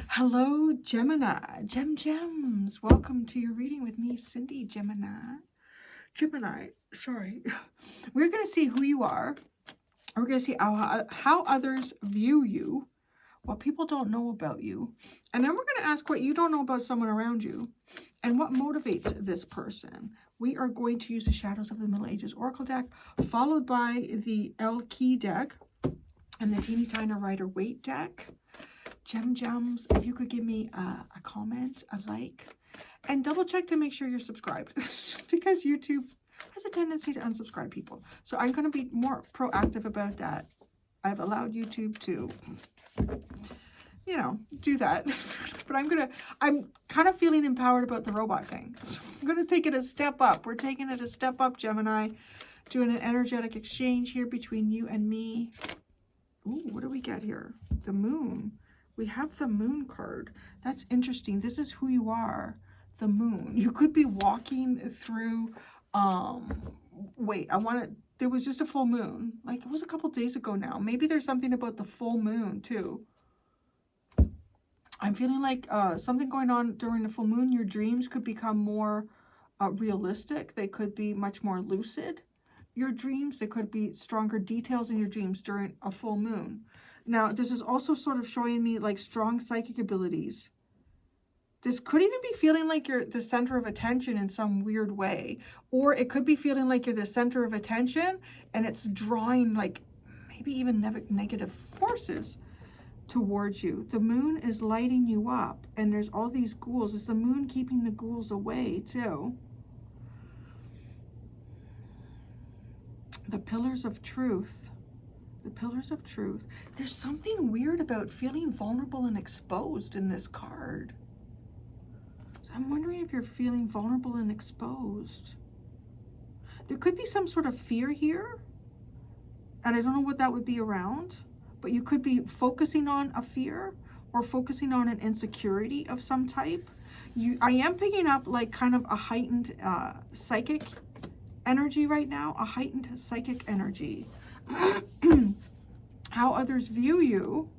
Hello, Gemini. Gems. Welcome to your reading with me, Cindy Gemini. Sorry. We're going to see who you are. We're going to see how others view you, what people don't know about you. And then we're going to ask what you don't know about someone around you and what motivates this person. We are going to use the Shadows of the Middle Ages Oracle deck, followed by the El Key deck and the Teeny Tiny Rider-Waite deck. Gems, if you could give me a comment, a like, and double check to make sure you're subscribed because YouTube has a tendency to unsubscribe people. So I'm going to be more proactive about that. I've allowed YouTube to, do that. But I'm kind of feeling empowered about the robot thing. So I'm going to take it a step up. We're taking it a step up, Gemini, doing an energetic exchange here between you and me. Ooh, what do we get here? The Moon. We have the Moon card. That's interesting. This is who you are. The Moon. You could be walking through, there was just a full moon. Like, it was a couple days ago now. Maybe there's something about the full moon, too. I'm feeling like something going on during the full moon. Your dreams could become more realistic. They could be much more lucid. Your dreams, there could be stronger details in your dreams during a full moon. Now, this is also sort of showing me like strong psychic abilities. This could even be feeling like you're the center of attention in some weird way. Or it could be feeling like you're the center of attention and it's drawing like maybe even negative forces towards you. The moon is lighting you up and there's all these ghouls. Is the moon keeping the ghouls away too? The Pillars of Truth. The Pillars of Truth. There's something weird about feeling vulnerable and exposed in this card. So I'm wondering if you're feeling vulnerable and exposed. There could be some sort of fear here. And I don't know what that would be around. But you could be focusing on a fear or focusing on an insecurity of some type. I am picking up like kind of a heightened psychic energy right now. A heightened psychic energy. How others view you.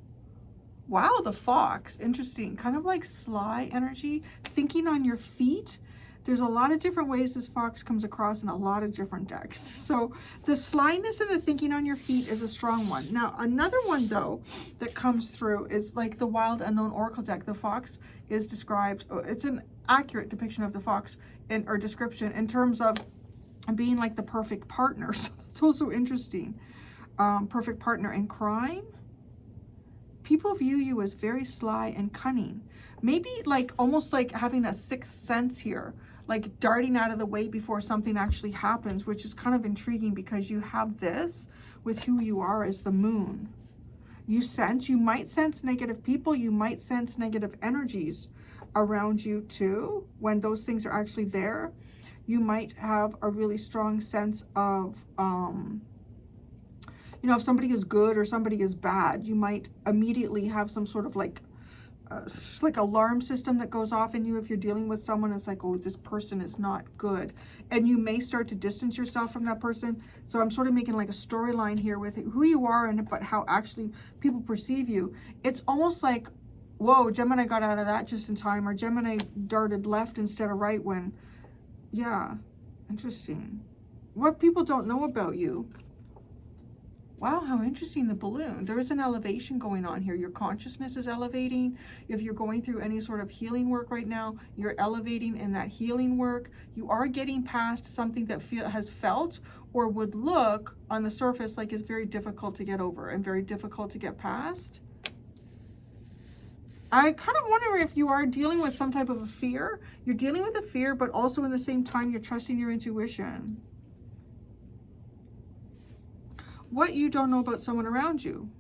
Wow, the Fox. Interesting. Kind of like sly energy. Thinking on your feet. There's a lot of different ways this Fox comes across in a lot of different decks. So the slyness and the thinking on your feet is a strong one. Now, another one, though, that comes through is like the Wild Unknown Oracle deck. The Fox is described, it's an accurate depiction of the Fox or description in terms of being like the perfect partner. So that's also interesting. Perfect partner in crime. People view you as very sly and cunning. Maybe like almost like having a sixth sense here, like darting out of the way before something actually happens, which is kind of intriguing because you have this with who you are as the moon. You might sense negative people, you might sense negative energies around you too. When those things are actually there, you might have a really strong sense of, if somebody is good or somebody is bad, you might immediately have some sort of like alarm system that goes off in you if you're dealing with someone. It's like, oh, this person is not good. And you may start to distance yourself from that person. So I'm sort of making like a storyline here with who you are but how actually people perceive you. It's almost like, whoa, Gemini got out of that just in time, or Gemini darted left instead of right when, yeah, interesting. What people don't know about you. Wow, how interesting, the balloon. There is an elevation going on here. Your consciousness is elevating. If you're going through any sort of healing work right now, you're elevating in that healing work. You are getting past something that has felt or would look on the surface like it's very difficult to get over and very difficult to get past. I kind of wonder if you are dealing with some type of a fear. You're dealing with a fear, but also in the same time, you're trusting your intuition. What you don't know about someone around you.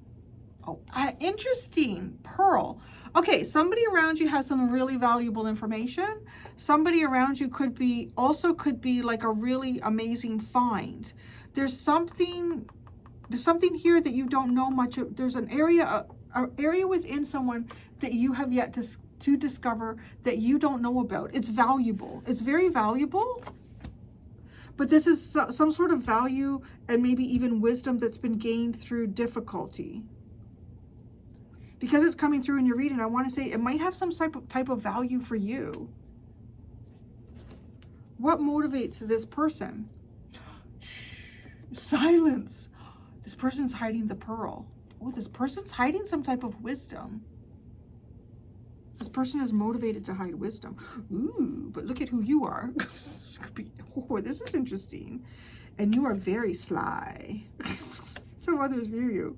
Oh, interesting. Pearl. Okay, somebody around you has some really valuable information. Somebody around you could be like a really amazing find. There's something here that you don't know much of. There's an area within someone that you have yet to discover that you don't know about. It's valuable. It's very valuable. But this is some sort of value and maybe even wisdom that's been gained through difficulty. because it's coming through in your reading, I want to say it might have some type of value for you. What motivates this person? Shh, silence. This person's hiding the pearl. Oh, this person's hiding some type of wisdom. This person is motivated to hide wisdom. Ooh, but look at who you are. Oh, this is interesting. And you are very sly. So others view you.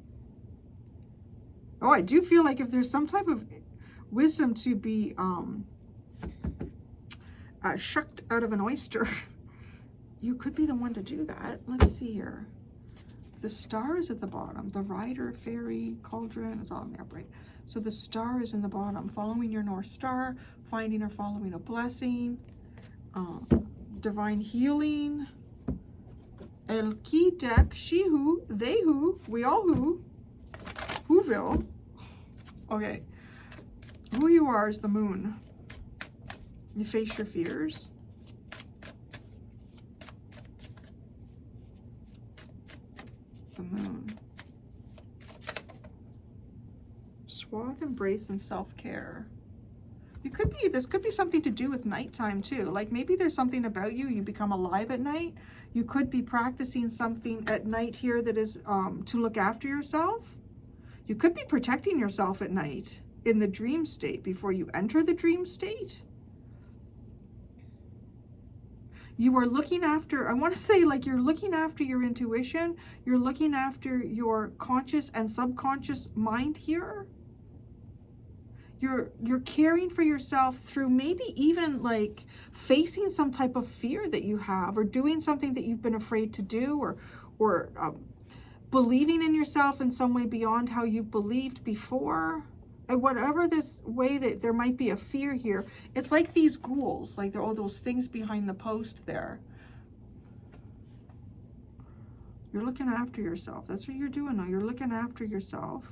Oh, I do feel like if there's some type of wisdom to be shucked out of an oyster, you could be the one to do that. Let's see here. The star is at the bottom. The rider, fairy, cauldron, it's all in the upright. So the star is in the bottom. Following your North Star, finding or following a blessing, divine healing, el ki deck, she who, they who, we all whoville. Okay, who you are is the moon. You face your fears. The moon. Swath, embrace, and self-care. You could be, this could be something to do with nighttime too. Like maybe there's something about you, you become alive at night. You could be practicing something at night here that is to look after yourself. You could be protecting yourself at night in the dream state before you enter the dream state. You are looking after, I want to say like you're looking after your intuition. You're looking after your conscious and subconscious mind here. You're caring for yourself through maybe even like facing some type of fear that you have, or doing something that you've been afraid to do, or believing in yourself in some way beyond how you've believed before. And whatever this way that there might be a fear here, it's like these ghouls, like there are all those things behind the post there. You're looking after yourself. That's what you're doing now. You're looking after yourself.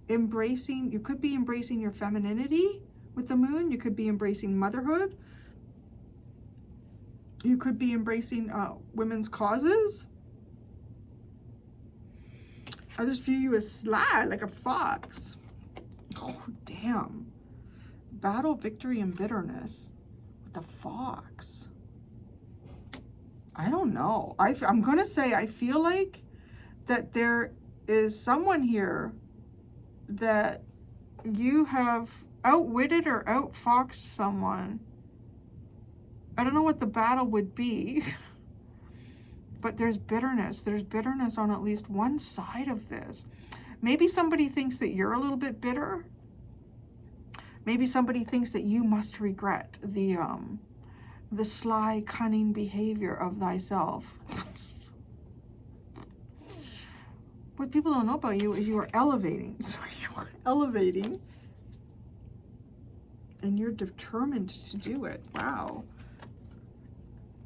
Embracing, you could be embracing your femininity with the moon. You could be embracing motherhood. You could be embracing women's causes. Others view you as sly, like a fox. Oh, damn. Battle, victory, and bitterness with the fox. I don't know. I'm going to say I feel like that there is someone here that you have outwitted or outfoxed someone. I don't know what the battle would be. But there's bitterness. There's bitterness on at least one side of this. Maybe somebody thinks that you're a little bit bitter. Maybe somebody thinks that you must regret the sly, cunning behavior of thyself. What people don't know about you is you are elevating. So you are elevating. And you're determined to do it. Wow.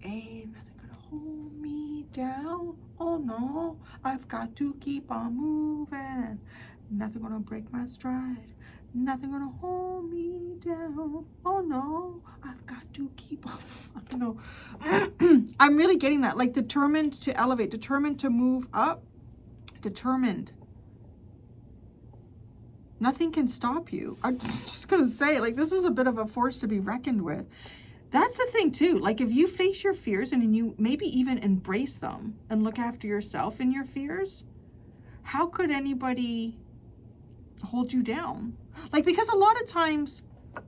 Ain't nothing gonna hold me down. Oh no, I've got to keep on moving. Nothing gonna break my stride. Nothing gonna hold me down. Oh no, I've got to keep on. I don't know. I'm really getting that. Like determined to elevate, determined to move up, determined. Nothing can stop you. I'm just gonna say, like, this is a bit of a force to be reckoned with. That's the thing too. Like if you face your fears and you maybe even embrace them and look after yourself in your fears, how could anybody hold you down? Like, because a lot of times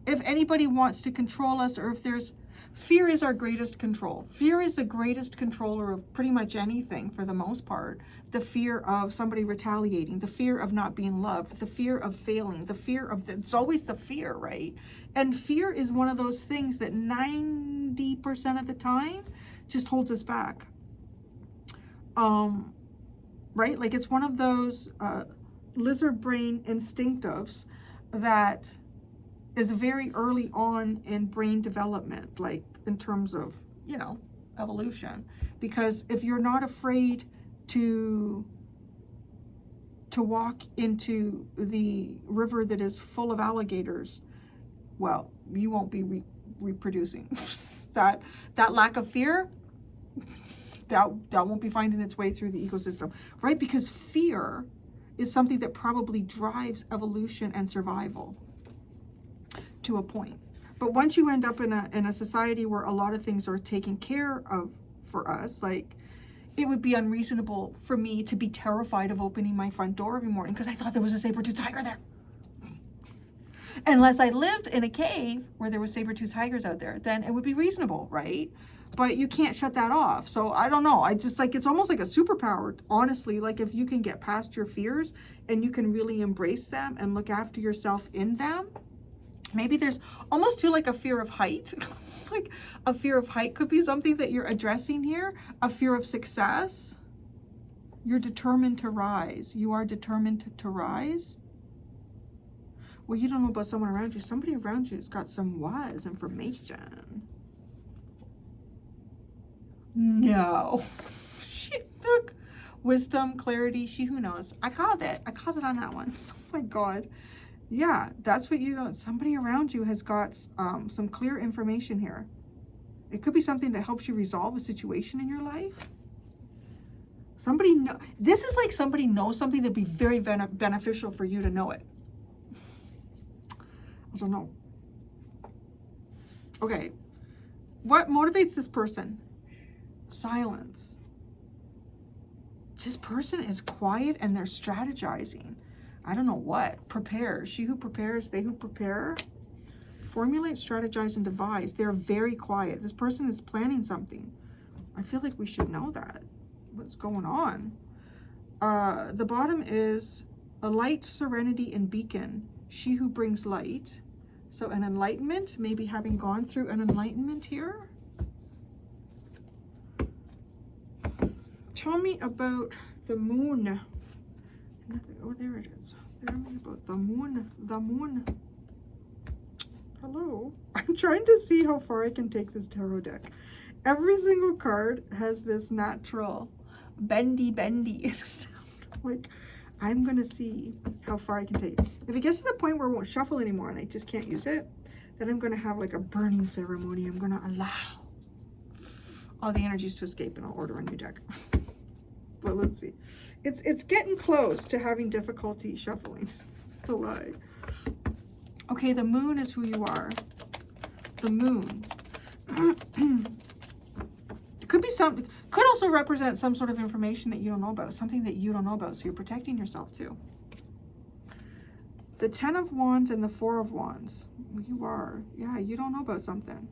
if anybody wants to control us, or if there's, fear is our greatest control. Fear is the greatest controller of pretty much anything for the most part. The fear of somebody retaliating, the fear of not being loved, the fear of failing, the fear of, it's always the fear, right? And fear is one of those things that 90% of the time just holds us back. Right? Like it's one of those lizard brain instinctives that is very early on in brain development, like in terms of, you know, evolution. Because if you're not afraid to walk into the river that is full of alligators, well, you won't be reproducing. that lack of fear, that won't be finding its way through the ecosystem, right? Because fear is something that probably drives evolution and survival to a point. But once you end up in a society where a lot of things are taken care of for us, like, it would be unreasonable for me to be terrified of opening my front door every morning because I thought there was a saber-toothed tiger there. Unless I lived in a cave where there were saber-toothed tigers out there, then it would be reasonable, right? But you can't shut that off. So I don't know. I just, like, it's almost like a superpower, honestly. Like, if you can get past your fears and you can really embrace them and look after yourself in them. Maybe there's almost too like a fear of height. Like, a fear of height could be something that you're addressing here. A fear of success. You're determined to rise. You are determined to rise. Well, you don't know about someone around you. Somebody around you has got some wise information. No. Shit, look. Wisdom, clarity, she who knows. I called it. I called it on that one. Oh my God. Yeah, that's what you know. Somebody around you has got some clear information here. It could be something that helps you resolve a situation in your life. Somebody know. This is like somebody knows something that'd be very beneficial for you to know it. I don't know. Okay. What motivates this person? Silence. This person is quiet and they're strategizing. I don't know what. Prepare. She who prepares, they who prepare. Formulate, strategize, and devise. They're very quiet. This person is planning something. I feel like we should know that. What's going on? The bottom is a light, serenity, and beacon. She who brings light. So an enlightenment, maybe having gone through an enlightenment here. Tell me about the moon. Oh, there it is. Tell me about the moon. The moon. Hello. I'm trying to see how far I can take this tarot deck. Every single card has this natural bendy. Like, I'm going to see how far I can take it. If it gets to the point where it won't shuffle anymore and I just can't use it, then I'm going to have like a burning ceremony. I'm going to allow all the energies to escape and I'll order a new deck. But let's see. It's getting close to having difficulty shuffling. No lie. Okay, the moon is who you are. The moon. It could be could also represent some sort of information that you don't know about, something that you don't know about, so you're protecting yourself too. The 10 of Wands and the 4 of Wands. You are, yeah, you don't know about something.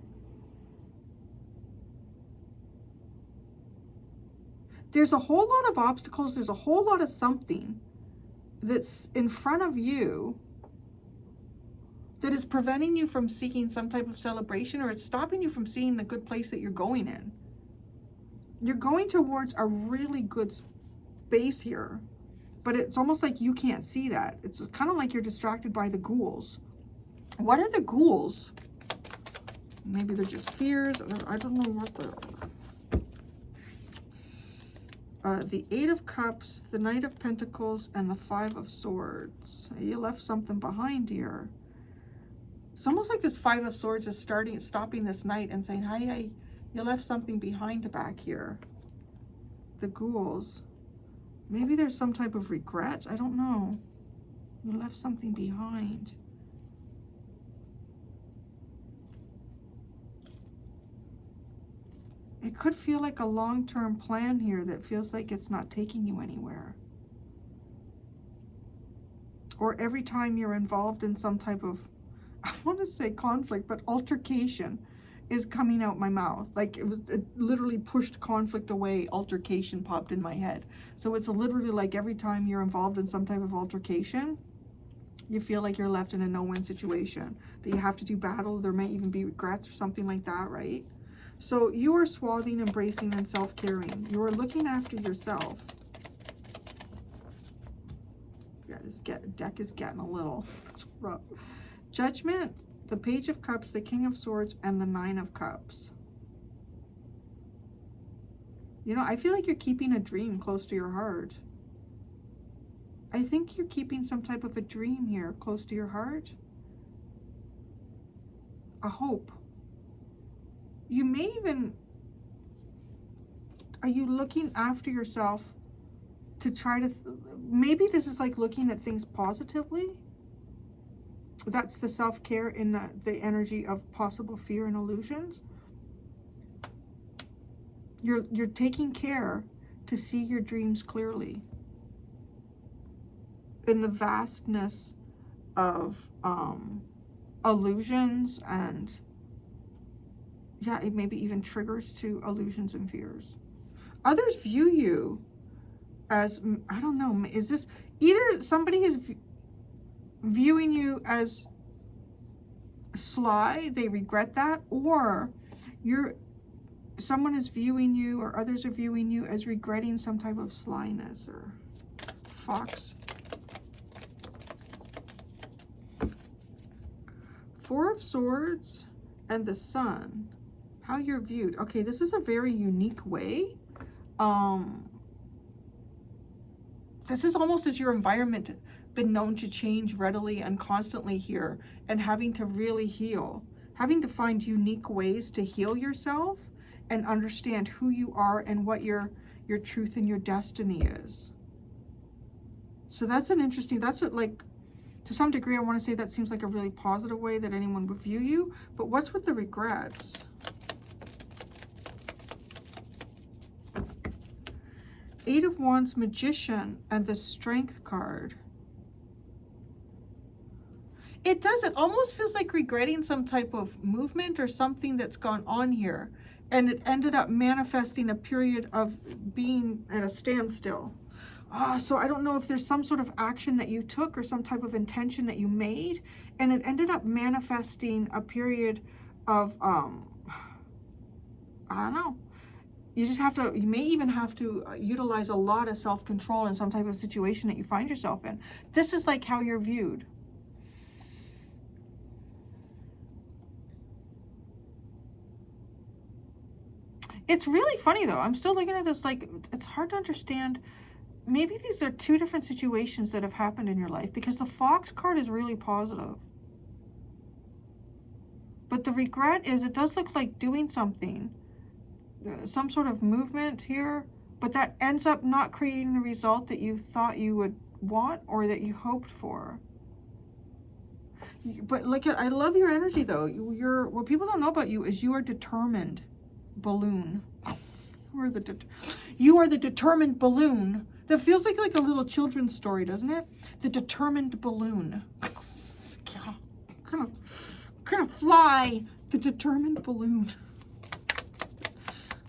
There's a whole lot of obstacles. There's a whole lot of something that's in front of you that is preventing you from seeking some type of celebration, or it's stopping you from seeing the good place that you're going in. You're going towards a really good space here, but it's almost like you can't see that. It's kind of like you're distracted by the ghouls. What are the ghouls? Maybe they're just fears. I don't know what they are. The 8 of Cups, the Knight of Pentacles, and the 5 of Swords. You left something behind here. It's almost like this 5 of Swords is stopping this Knight and saying, hi, you left something behind back here. The ghouls. Maybe there's some type of regret. I don't know. You left something behind. It could feel like a long-term plan here that feels like it's not taking you anywhere. Or every time you're involved in some type of, I want to say conflict, but altercation is coming out my mouth. Like it literally pushed conflict away. Altercation popped in my head. So it's literally like every time you're involved in some type of altercation, you feel like you're left in a no-win situation. That you have to do battle. There may even be regrets or something like that, right? So you are swathing, embracing, and self-caring. You are looking after yourself. Yeah, this deck is getting a little rough. Judgment, the Page of Cups, the King of Swords, and the 9 of Cups. You know, I feel like you're keeping a dream close to your heart. I think you're keeping some type of a dream here close to your heart. A hope. You may even, are you looking after yourself to try to, maybe this is like looking at things positively. That's the self-care in the energy of possible fear and illusions. You're taking care to see your dreams clearly in the vastness of illusions and, yeah, it maybe even triggers to illusions and fears. Others view you as, I don't know, is this either somebody is viewing you as sly, they regret that, or someone is viewing you, or others are viewing you as regretting some type of slyness or fox. Four of Swords and the Sun. How you're viewed. Okay, this is a very unique way. This is almost as your environment been known to change readily and constantly here, and having to really heal, having to find unique ways to heal yourself and understand who you are and what your truth and your destiny is. So that's an interesting, that's like, to some degree, I want to say that seems like a really positive way that anyone would view you. But what's with the regrets? Eight of Wands, Magician, and the Strength card. It does. It almost feels like regretting some type of movement or something that's gone on here. And it ended up manifesting a period of being at a standstill. So I don't know if there's some sort of action that you took or some type of intention that you made. And it ended up manifesting a period of, I don't know. You just have to, you may even have to utilize a lot of self-control in some type of situation that you find yourself in. This is like how you're viewed. It's really funny though. I'm still looking at this like, it's hard to understand. Maybe these are two different situations that have happened in your life, because the Fox card is really positive. But the regret is, it does look like doing something, some sort of movement here, but that ends up not creating the result that you thought you would want or that you hoped for. But look at, I love your energy though. What people don't know about you is you are determined balloon. You are the determined balloon. That feels like a little children's story, doesn't it? The determined balloon. Gonna fly. The determined balloon.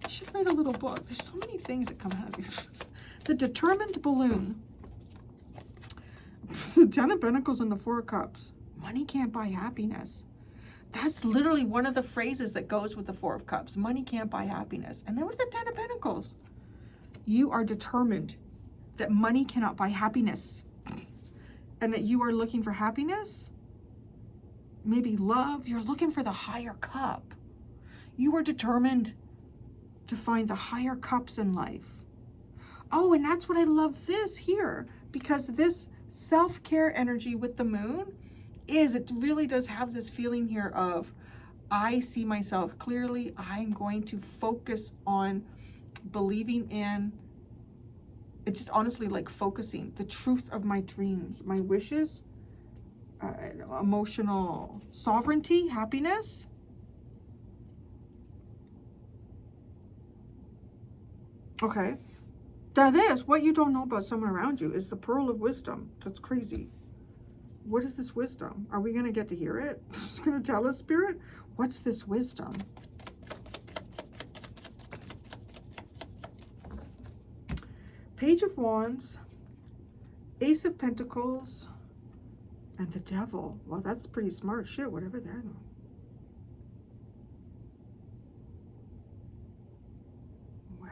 I should write a little book. There's so many things that come out of these. The determined balloon. The Ten of Pentacles and the Four of Cups. Money can't buy happiness. That's literally one of the phrases that goes with the Four of Cups. Money can't buy happiness. And then with the Ten of Pentacles, you are determined that money cannot buy happiness. And that you are looking for happiness, maybe love. You're looking for the higher cup. You are determined to find the higher cups in life. Oh, and that's what I love this here, because this self-care energy with the moon is, it really does have this feeling here of, I see myself clearly. I'm going to focus on believing in, it's just honestly like focusing the truth of my dreams, my wishes, emotional sovereignty, happiness. Okay. Now this, what you don't know about someone around you, is the Pearl of Wisdom. That's crazy. What is this wisdom? Are we going to get to hear it? It's going to tell us, Spirit? What's this wisdom? Page of Wands, Ace of Pentacles, and the Devil. Well, that's pretty smart shit, whatever that is. Wow.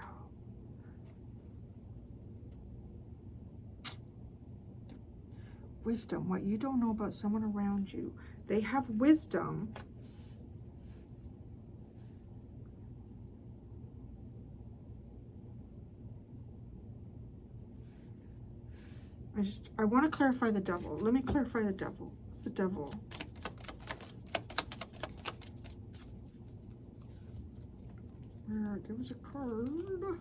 Wisdom, what you don't know about someone around you. They have wisdom. I want to clarify the Devil. Let me clarify the Devil. It's the Devil. Give us a card.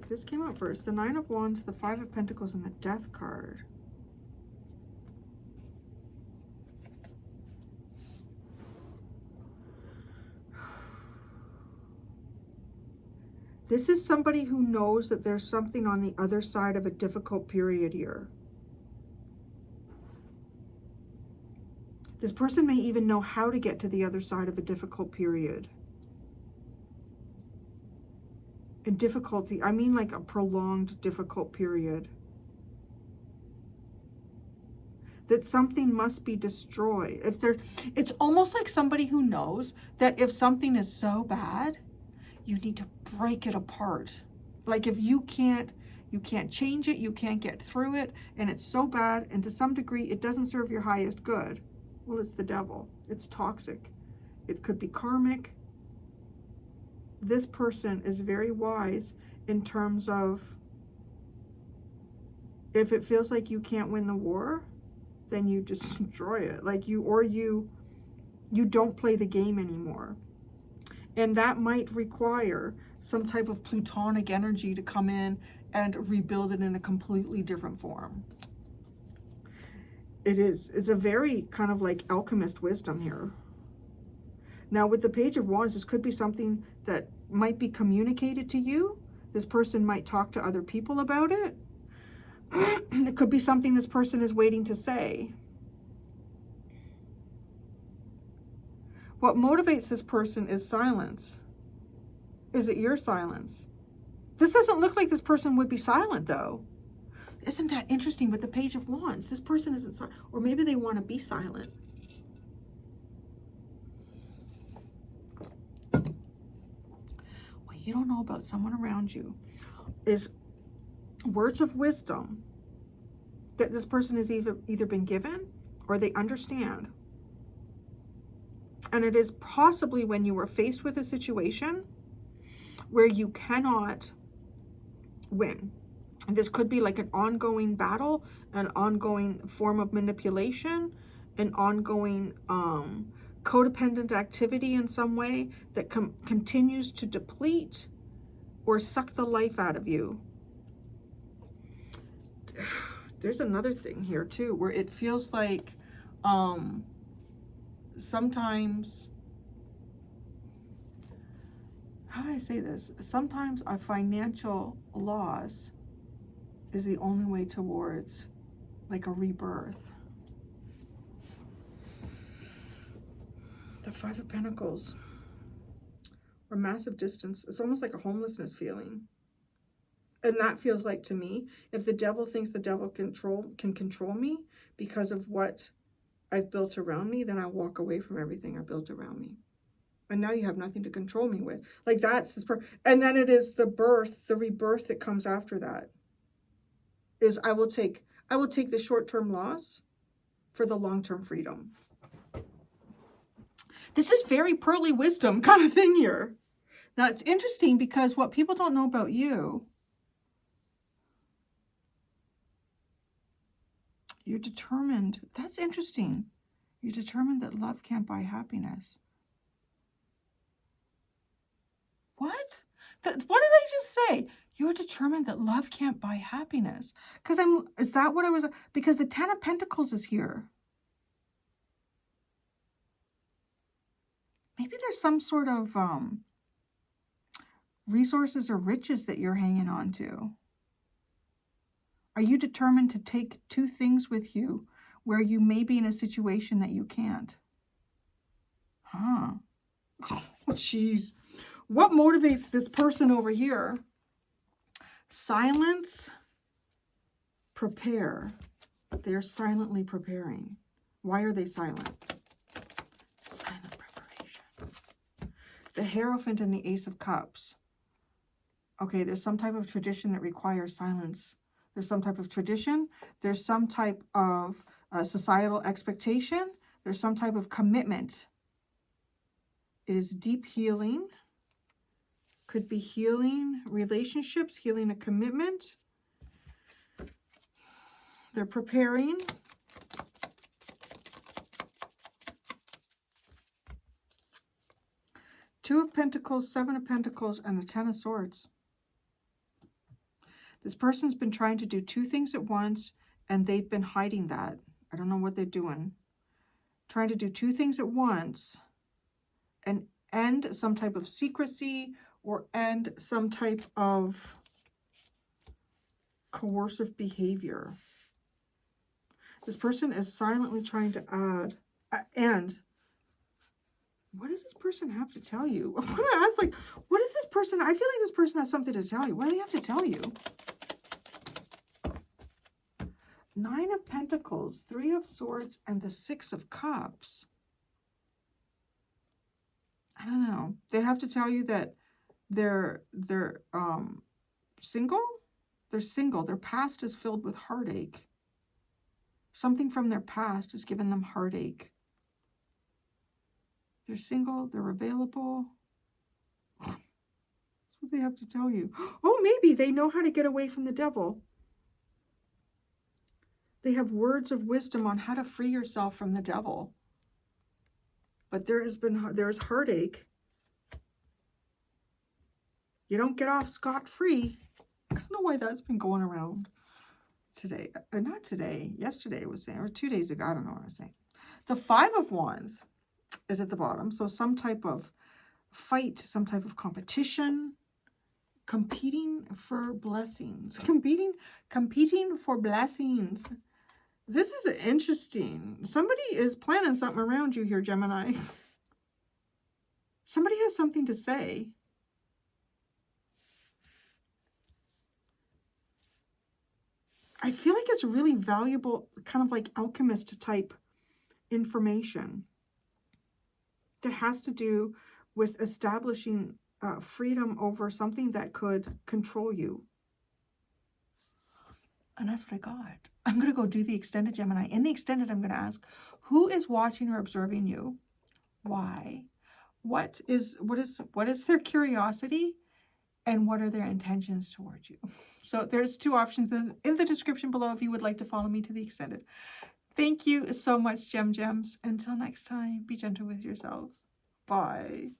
This came out first. The Nine of Wands, the Five of Pentacles, and the Death card. This is somebody who knows that there's something on the other side of a difficult period here. This person may even know how to get to the other side of a difficult period. And difficulty, I mean like a prolonged difficult period. That something must be destroyed. It's almost like somebody who knows that if something is so bad, you need to break it apart. Like if you can't change it, you can't get through it, and it's so bad, and to some degree it doesn't serve your highest good. Well, it's the devil. It's toxic. It could be karmic. This person is very wise in terms of, if it feels like you can't win the war, then you destroy it. Like you don't play the game anymore. And that might require some type of plutonic energy to come in and rebuild it in a completely different form. It's a very kind of like alchemist wisdom here. Now with the Page of Wands, this could be something that might be communicated to you. This person might talk to other people about it. It could be something this person is waiting to say. What motivates this person is silence. Is it your silence? This doesn't look like this person would be silent though. Isn't that interesting with the Page of Wands? This person isn't silent, or maybe they want to be silent. What you don't know about someone around you is words of wisdom that this person has either been given or they understand. And it is possibly when you are faced with a situation where you cannot win. And this could be like an ongoing battle, an ongoing form of manipulation, an ongoing codependent activity in some way that continues to deplete or suck the life out of you. There's another thing here too, where it feels like sometimes, how do I say this? Sometimes a financial loss is the only way towards like a rebirth. The Five of Pentacles, or massive distance. It's almost like a homelessness feeling. And that feels like, to me, if the devil thinks the devil can control me because of what I've built around me, then I walk away from everything I built around me. And now you have nothing to control me with. Like that's this and then it is the rebirth that comes after that. Is I will take the short-term loss for the long-term freedom. This is very pearly wisdom kind of thing here. Now it's interesting because what people don't know about you, you're determined. That's interesting. You're determined that love can't buy happiness. What? What did I just say? You're determined that love can't buy happiness. Is that what I was, because the Ten of Pentacles is here. Maybe there's some sort of resources or riches that you're hanging on to. Are you determined to take two things with you where you may be in a situation that you can't? Huh. Oh, jeez. What motivates this person over here? Silence, prepare. They're silently preparing. Why are they silent? Silent preparation. The Hierophant and the Ace of Cups. Okay, there's some type of tradition that requires silence. There's some type of tradition. There's some type of societal expectation. There's some type of commitment. It is deep healing. Could be healing relationships, healing a commitment. They're preparing. Two of Pentacles, Seven of Pentacles, and the Ten of Swords. This person's been trying to do two things at once, and they've been hiding that. I don't know what they're doing. Trying to do two things at once and end some type of secrecy or end some type of coercive behavior. This person is silently trying to end. What does this person have to tell you? I'm going to ask, like, what is this person? I feel like this person has something to tell you. What do they have to tell you? Nine of Pentacles, Three of Swords, and the Six of Cups. I don't know. They have to tell you that they're single. They're single. Their past is filled with heartache. Something from their past has given them heartache. They're single. They're available. That's what they have to tell you. Oh, maybe they know how to get away from the devil. They have words of wisdom on how to free yourself from the devil. But there's heartache. You don't get off scot-free. I don't know why that's been going around today. Not today. Yesterday it was saying, or 2 days ago. I don't know what I was saying. The Five of Wands is at the bottom. So some type of fight, some type of competition, competing for blessings. Competing for blessings. This is interesting. Somebody is planning something around you here, Gemini. Somebody has something to say. I feel like it's really valuable, kind of like alchemist type information that has to do with establishing freedom over something that could control you. And that's what I got. I'm going to go do the extended, Gemini. In the extended, I'm going to ask, who is watching or observing you? Why? What is their curiosity? And what are their intentions towards you? So there's two options in the description below if you would like to follow me to the extended. Thank you so much, Gems. Until next time, be gentle with yourselves. Bye.